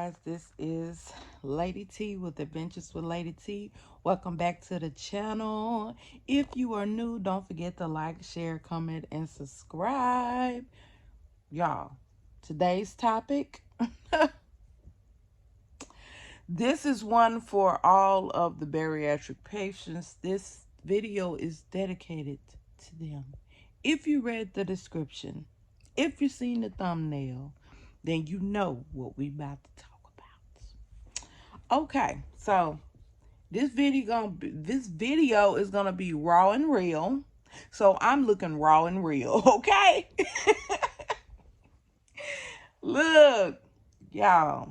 guys, this is Lady T with Adventures with Lady T. Welcome back to the channel. If you are new, don't forget to like, share, comment, and subscribe. Y'all, today's topic, this is one for all of the bariatric patients. This video is dedicated to them. If you read the description, if you've seen the thumbnail, then you know what we about to talk about. Okay, so this video is gonna be raw and real. So I'm looking raw and real, okay? Look, y'all,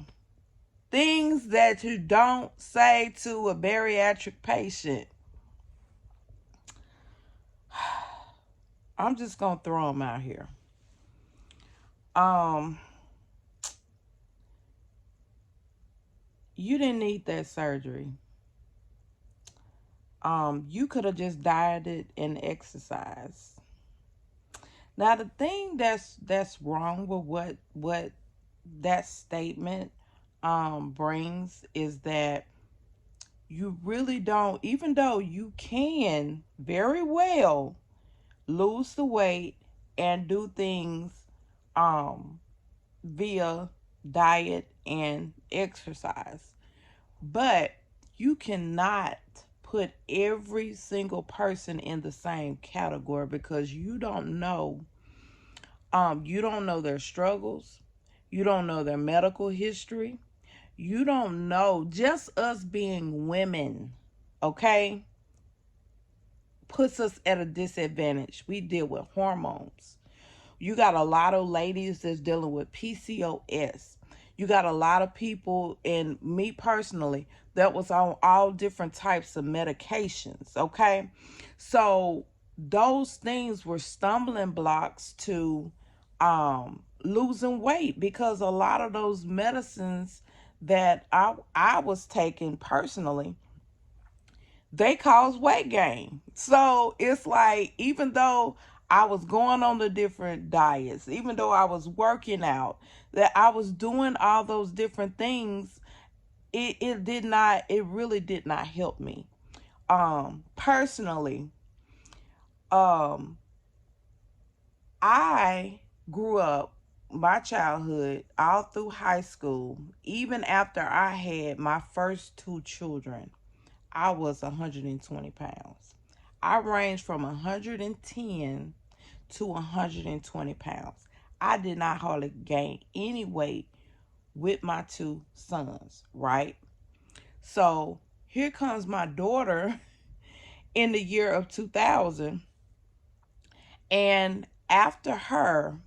things that you don't say to a bariatric patient. I'm just gonna throw them out here. You didn't need that surgery. You could have just dieted and exercised. Now the thing that's wrong with what that statement brings is that you really don't, even though you can very well lose the weight and do things via diet and exercise, but you cannot put every single person in the same category because you don't know their struggles, you don't know their medical history, you don't know, just us being women, okay, puts us at a disadvantage. We deal with hormones. You got a lot of ladies that's dealing with PCOS. You got a lot of people, and me personally, that was on all different types of medications, okay? So those things were stumbling blocks to losing weight, because a lot of those medicines that I was taking personally, they cause weight gain. So it's like, even though I was going on the different diets, even though I was working out, that I was doing all those different things, it really did not help me. Personally, I grew up, my childhood, all through high school, even after I had my first two children, I was 120 pounds. I ranged from 110 to 120 pounds. I did not hardly gain any weight with my two sons, right? So here comes my daughter in the year of 2000. And after her,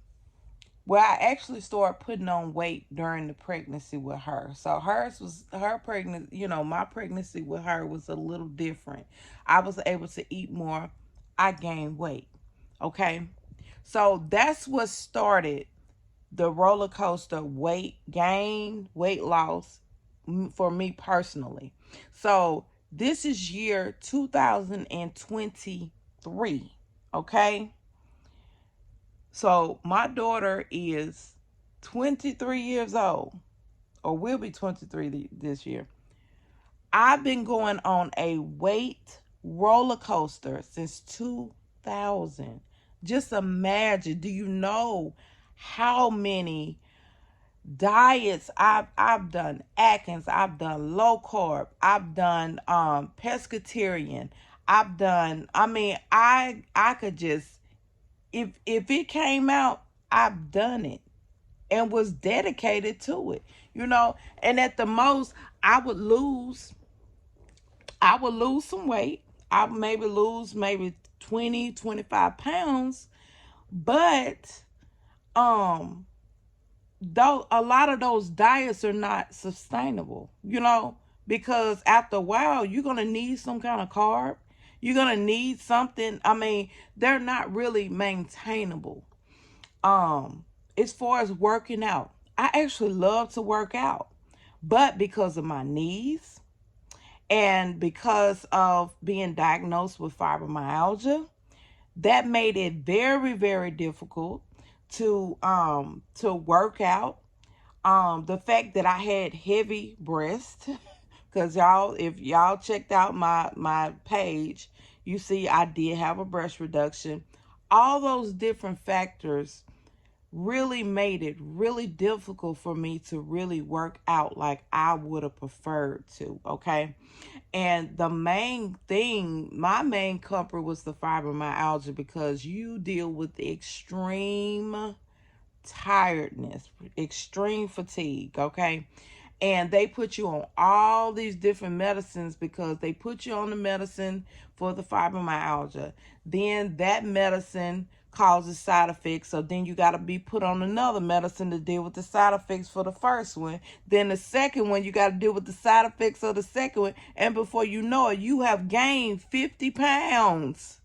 well, I actually started putting on weight during the pregnancy with her. So my pregnancy with her was a little different. I was able to eat more. I gained weight. Okay. So that's what started the roller coaster weight gain, weight loss for me personally. So this is year 2023. Okay. So my daughter is 23 years old, or will be 23 this year. I've been going on a weight roller coaster since 2000. Just imagine, do you know how many diets I've done? Atkins, I've done low carb, I've done pescatarian, I've done, I could just, if it came out, I've done it and was dedicated to it, and at the most I would lose some weight. I maybe lose 20, 25 pounds, but though a lot of those diets are not sustainable, because after a while you're going to need some kind of carb. You're going to need something. They're not really maintainable. As far as working out, I actually love to work out, but because of my knees and because of being diagnosed with fibromyalgia, that made it very, very difficult to work out. The fact that I had heavy breasts, because y'all, if y'all checked out my page, you see I did have a breast reduction. All those different factors really made it really difficult for me to really work out like I would have preferred to, okay? And the main thing, my main comfort was the fibromyalgia, because you deal with extreme tiredness, extreme fatigue, okay? And they put you on all these different medicines, because they put you on the medicine for the fibromyalgia. Then that medicine causes side effects, so then you got to be put on another medicine to deal with the side effects for the first one. Then the second one, you got to deal with the side effects of the second one, and before you know it, you have gained 50 pounds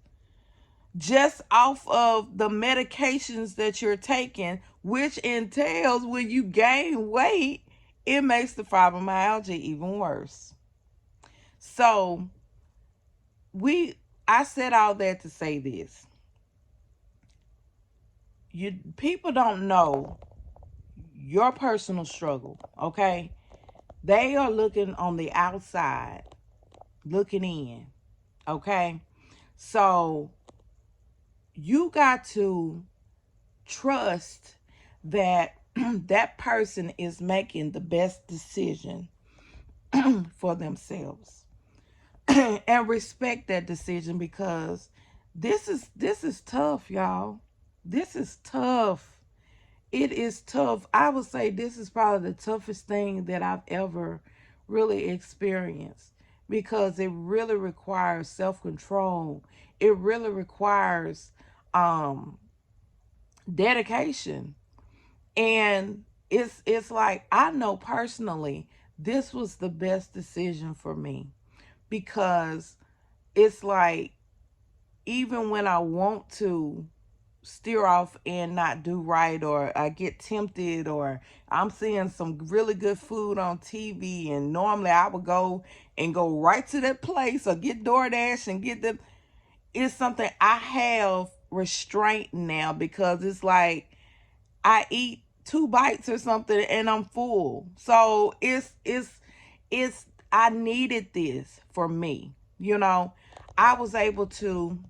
just off of the medications that you're taking, which entails when you gain weight, it makes the fibromyalgia even worse. So I said all that to say this. People don't know your personal struggle, okay? They are looking on the outside, looking in, okay? So you got to trust that that person is making the best decision for themselves. And respect that decision, because this is tough, y'all. This is tough. It is tough. I would say this is probably the toughest thing that I've ever really experienced, because it really requires self-control. It really requires dedication. And it's like, I know personally this was the best decision for me, because it's like, even when I want to steer off and not do right, or I get tempted, or I'm seeing some really good food on TV, and normally I would go right to that place, or get DoorDash and get the, it's something I have restraint now, because it's like I eat 2 bites or something and I'm full. So it's I needed this for me. You know, I was able to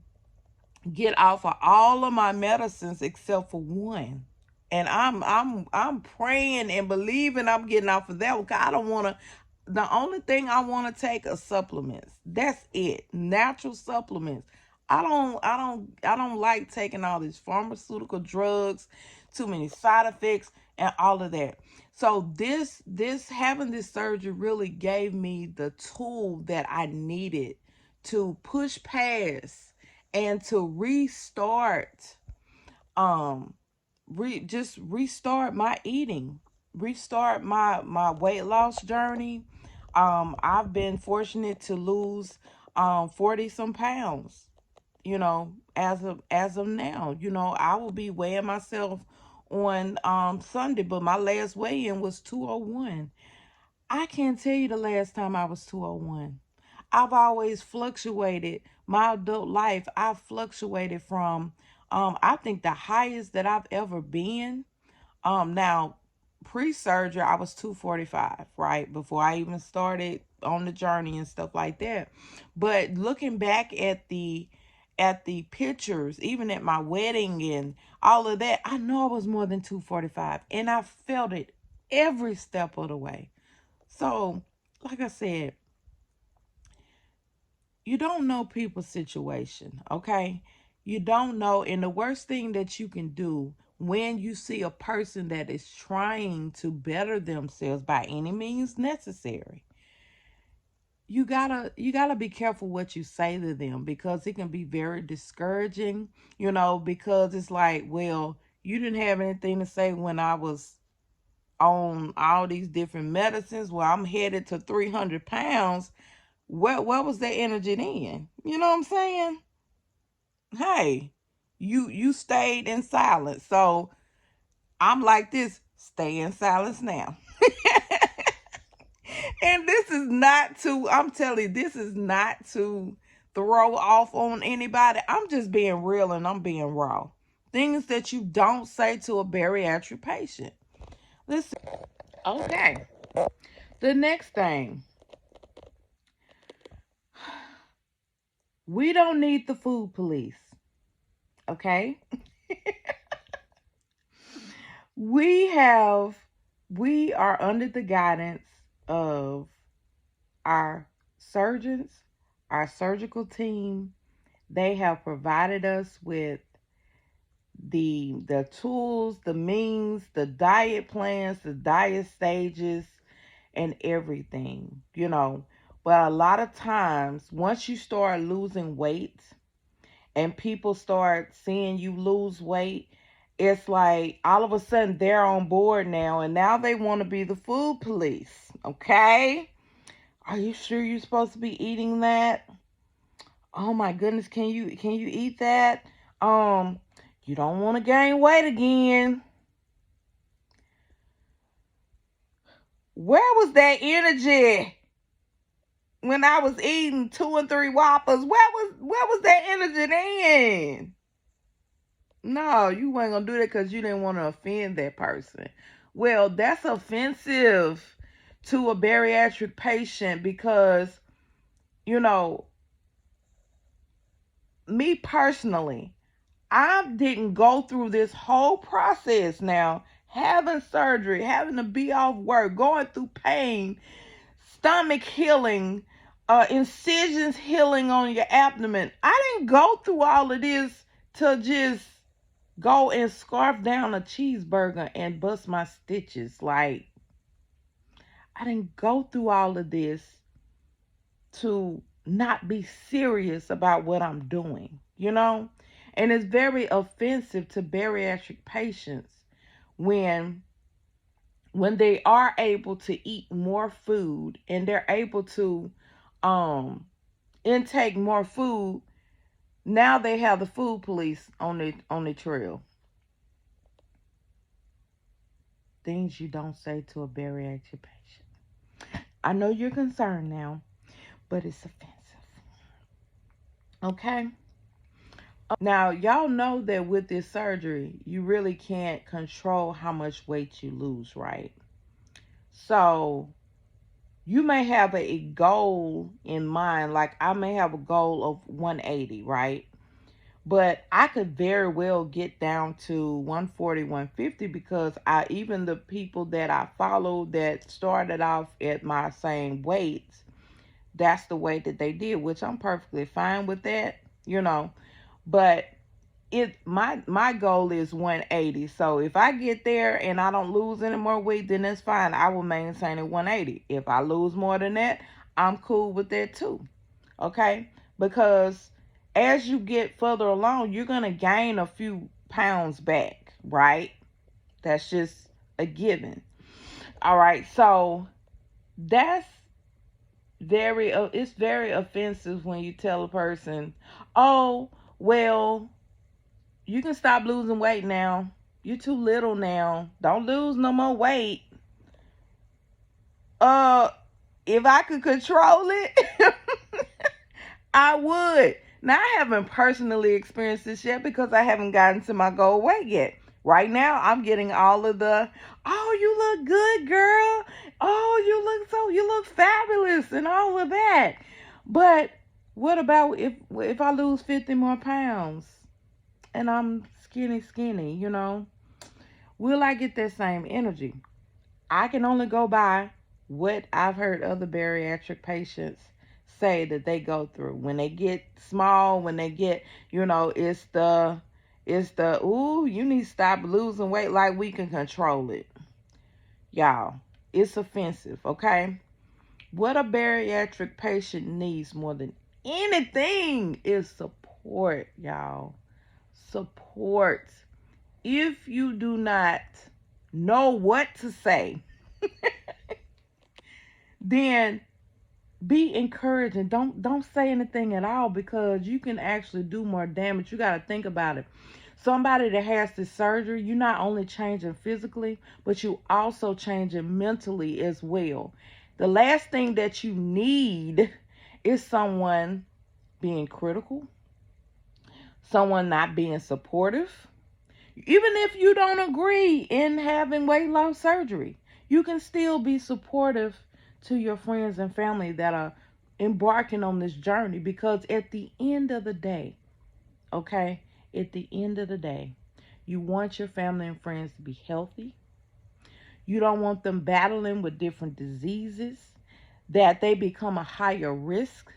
get off of all of my medicines except for one. And I'm praying and believing I'm getting off of that one, 'cause I don't want to, the only thing I want to take are supplements. That's it. Natural supplements. I don't like taking all these pharmaceutical drugs, too many side effects and all of that. So this having this surgery really gave me the tool that I needed to push past and to restart, um just restart my eating, restart my weight loss journey. I've been fortunate to lose 40 some pounds, as of now. I will be weighing myself on Sunday, but my last weigh-in was 201. I can't tell you the last time I was 201. I've always fluctuated. My adult life, I've fluctuated from, I think the highest that I've ever been, now, pre-surgery, I was 245, right? Before I even started on the journey and stuff like that. But looking back at the pictures, even at my wedding and all of that, I know I was more than 245. And I felt it every step of the way. So, like I said, you don't know people's situation, okay? You don't know. And the worst thing that you can do when you see a person that is trying to better themselves by any means necessary, you gotta be careful what you say to them, because it can be very discouraging, because it's like, well, you didn't have anything to say when I was on all these different medicines. Well, I'm headed to 300 pounds. What was that energy then? You know what I'm saying? Hey, you stayed in silence. So I'm like this, stay in silence now. And this is not to, I'm telling you, this is not to throw off on anybody. I'm just being real and I'm being raw. Things that you don't say to a bariatric patient. Listen, Okay. The next thing, we don't need the food police. Okay? We have, we are under the guidance of our surgeons, our surgical team. They have provided us with the tools, the means, the diet plans, the diet stages, and everything, you know. But a lot of times, once you start losing weight and people start seeing you lose weight, it's like all of a sudden they're on board now, and now they want to be the food police. Okay? Are you sure you're supposed to be eating that? Oh my goodness, can you eat that? Um, you don't want to gain weight again. Where was that energy when I was eating 2 and 3 Whoppers? Where was that energy then? No, you ain't gonna do that because you didn't want to offend that person. Well, that's offensive to a bariatric patient because, you know, me personally, I didn't go through this whole process now, having surgery, having to be off work, going through pain, stomach healing, incisions healing on your abdomen. I didn't go through all of this to just go and scarf down a cheeseburger and bust my stitches. Like, I didn't go through all of this to not be serious about what I'm doing, you know? And it's very offensive to bariatric patients when they are able to eat more food and they're able to intake more food. Now they have the food police on the trail. Things you don't say to a bariatric patient. I know you're concerned now, but it's offensive. Okay? Now, y'all know that with this surgery, you really can't control how much weight you lose, right? So, you may have a goal in mind, like I may have a goal of 180, right? But I could very well get down to 140, 150 because even the people that I followed that started off at my same weight, that's the weight that they did, which I'm perfectly fine with that, you know. But my goal is 180. So if I get there and I don't lose any more weight, then that's fine. I will maintain at 180. If I lose more than that, I'm cool with that too. Okay? Because as you get further along, you're going to gain a few pounds back, right? That's just a given. All right. So that's it's very offensive when you tell a person, "Oh, well, you can stop losing weight now. You're too little now. Don't lose no more weight." Uh, if I could control it, I would. Now, I haven't personally experienced this yet because I haven't gotten to my goal weight yet. Right now, I'm getting all of the, "Oh, you look good, girl. Oh, you look fabulous," and all of that. But what about if I lose 50 more pounds and I'm skinny, you know? Will I get that same energy? I can only go by what I've heard other bariatric patients say that they go through. When they get small, when they get, it's the ooh, you need to stop losing weight like we can control it. Y'all, it's offensive, okay? What a bariatric patient needs more than anything is support, y'all. Support. If you do not know what to say, then be encouraged and don't say anything at all because you can actually do more damage. You got to think about it. Somebody that has this surgery, you're not only changing physically, but you also changing mentally as well. The last thing that you need is someone being critical, someone not being supportive. Even if you don't agree in having weight loss surgery, You can still be supportive to your friends and family that are embarking on this journey, because at the end of the day, okay, at the end of the day, you want your family and friends to be healthy. You don't want them battling with different diseases, that they become a higher risk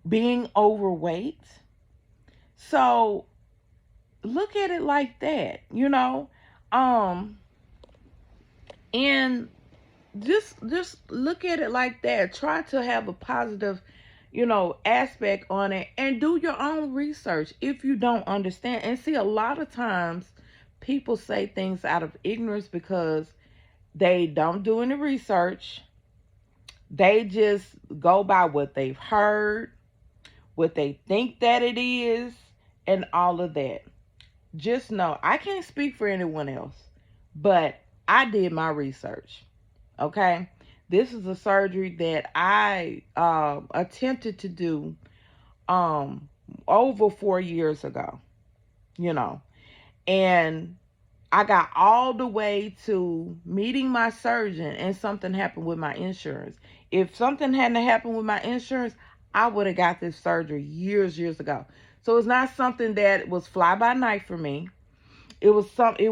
being overweight. So look at it like that, Um and just look at it like that. Try to have a positive, aspect on it, and do your own research if you don't understand. And see, a lot of times people say things out of ignorance because they don't do any research. They just go by what they've heard, what they think that it is, and all of that. Just know, I can't speak for anyone else, but I did my research. Okay, this is a surgery that I attempted to do over 4 years ago. You know, and I got all the way to meeting my surgeon, and something happened with my insurance. If something hadn't happened with my insurance, I would have got this surgery years ago. So it's not something that was fly by night for me. It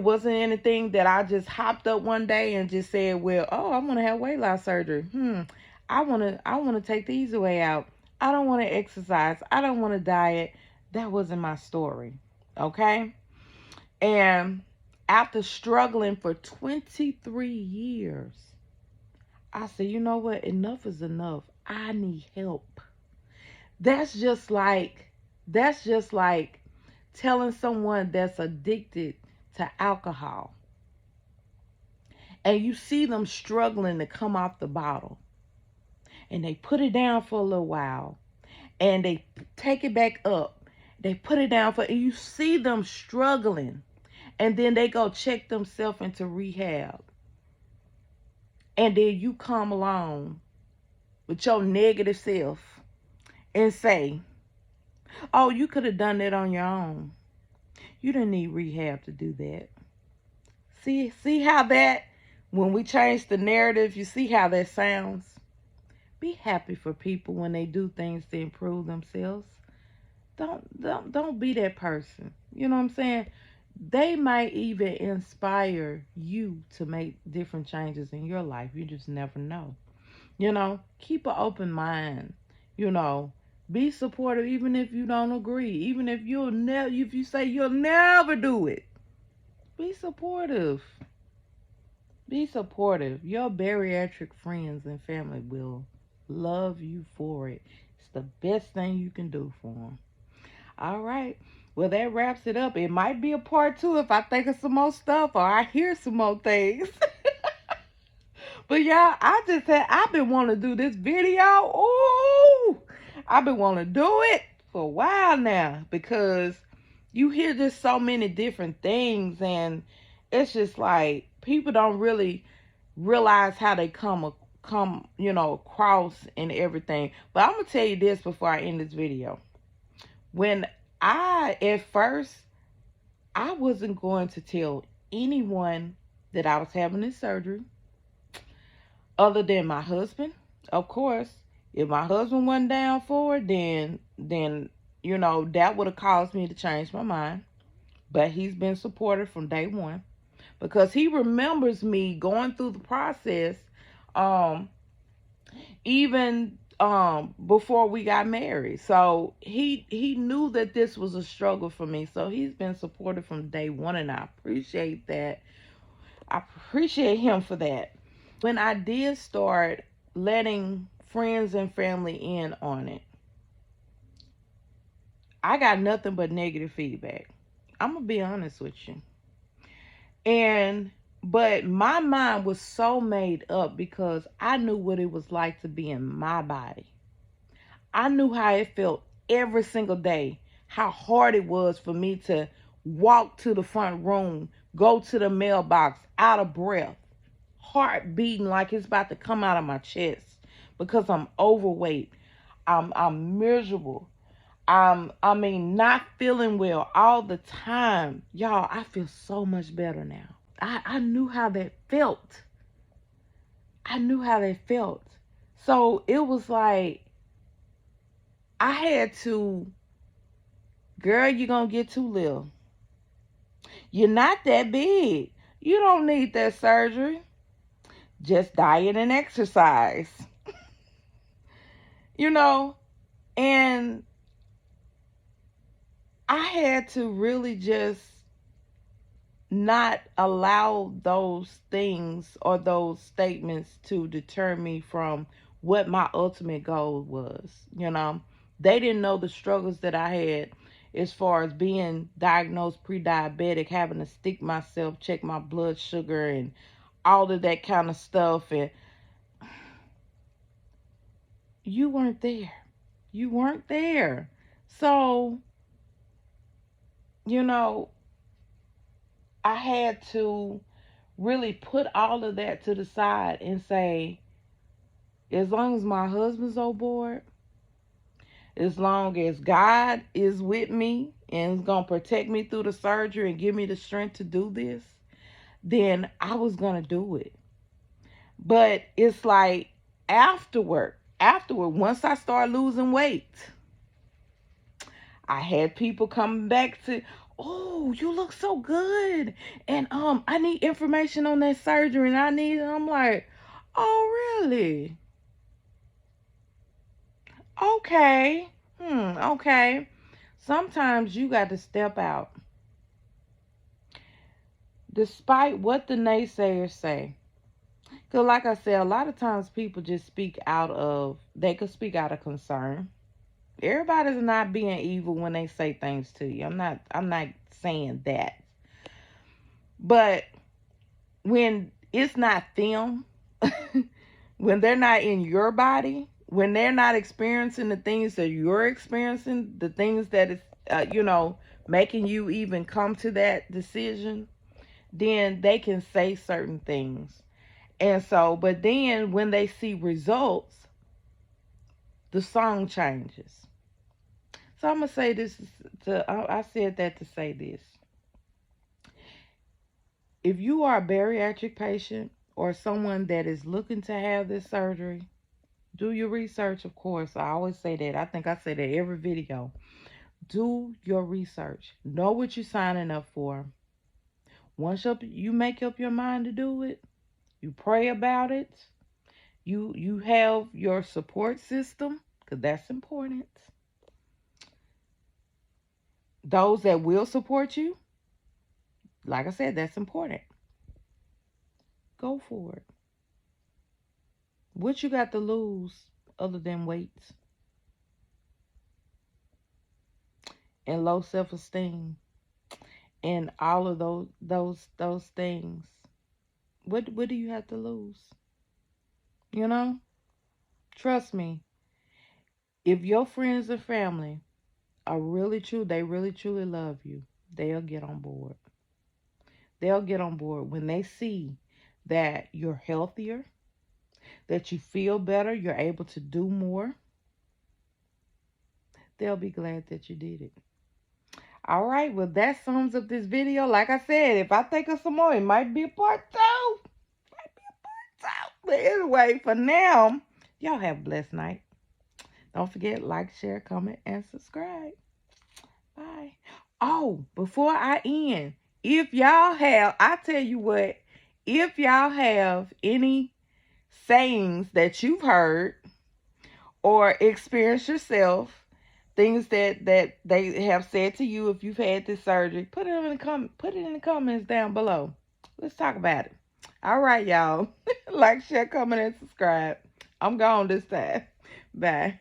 wasn't anything that I just hopped up one day and just said, well, oh, I want to have weight loss surgery. I want to take the easy way out. I don't want to exercise. I don't want to diet. That wasn't my story. Okay? And after struggling for 23 years, I said, you know what? Enough is enough. I need help. That's just like telling someone that's addicted to alcohol, and you see them struggling to come off the bottle, and they put it down for a little while, and they take it back up. They put it down and you see them struggling, and then they go check themselves into rehab. And then you come along with your negative self and say, oh, you could have done that on your own. You didn't need rehab to do that. See how that, when we change the narrative, you see how that sounds? Be happy for people when they do things to improve themselves. Don't be that person. You know what I'm saying? They might even inspire you to make different changes in your life. You just never know. Keep an open mind. You know, be supportive even if you don't agree. Even if if you say you'll never do it. Be supportive. Be supportive. Your bariatric friends and family will love you for it. It's the best thing you can do for them. All right. Well, that wraps it up. It might be a part 2 if I think of some more stuff or I hear some more things. But y'all, I've been wanting to do this video. Ooh, I've been wanting to do it for a while now, because you hear just so many different things, and it's just like people don't really realize how they come across and everything. But I'm gonna tell you this before I end this video. When at first, I wasn't going to tell anyone that I was having this surgery other than my husband. Of course, if my husband wasn't down for it, then that would have caused me to change my mind. But he's been supportive from day one, because he remembers me going through the process, even before we got married. So he knew that this was a struggle for me. So he's been supportive from day one, and I appreciate that. I appreciate him for that. When I did start letting friends and family in on it, I got nothing but negative feedback. I'm gonna be honest with you. But my mind was so made up, because I knew what it was like to be in my body. I knew how it felt every single day, how hard it was for me to walk to the front room, go to the mailbox, out of breath, heart beating like it's about to come out of my chest, because I'm overweight. I'm miserable. Not feeling well all the time. Y'all, I feel so much better now. I knew how that felt. I knew how they felt. So it was like, I had to, girl, you're going to get too little. You're not that big. You don't need that surgery. Just diet and exercise. You know, and I had to really just not allow those things or those statements to deter me from what my ultimate goal was. You know, they didn't know the struggles that I had as far as being diagnosed pre-diabetic, having to stick myself, check my blood sugar and all of that kind of stuff. And you weren't there. You weren't there. So, you know, I had to really put all of that to the side and say, as long as my husband's on board, as long as God is with me and is going to protect me through the surgery and give me the strength to do this, then I was going to do it. But it's like afterward, once I started losing weight, I had people coming back to, oh, you look so good. And I need information on that surgery and I'm like, oh really? Okay. Okay. Sometimes you got to step out. Despite what the naysayers say. Because like I said, a lot of times people just they could speak out of concern. Everybody's not being evil when they say things to you. I'm not saying that. But when it's not them, when they're not in your body, when they're not experiencing the things that you're experiencing, the things that is, making you even come to that decision, then they can say certain things. And so, but then when they see results, the song changes. So I'm going to say this, I said that to say this. If you are a bariatric patient or someone that is looking to have this surgery, do your research, of course. I always say that. I think I say that every video. Do your research. Know what you're signing up for. Once you make up your mind to do it, you pray about it. You have your support system, because that's important. Those that will support you, like I said, that's important. Go for it. What you got to lose other than weight and low self-esteem and all of those things? What do you have to lose? You know? Trust me. If your friends and family are they really truly love you, they'll get on board. They'll get on board when they see that you're healthier, that you feel better, you're able to do more. They'll be glad that you did it. All right, well, that sums up this video. Like I said, if I think of some more, it might be a part two. But anyway, for now, y'all have a blessed night. Don't forget, like, share, comment, and subscribe. Bye. Oh, before I end, I tell you what, if y'all have any sayings that you've heard or experienced yourself, things that they have said to you if you've had this surgery, put it in the comments down below. Let's talk about it. All right, y'all. Like, share, comment, and subscribe. I'm gone this time. Bye.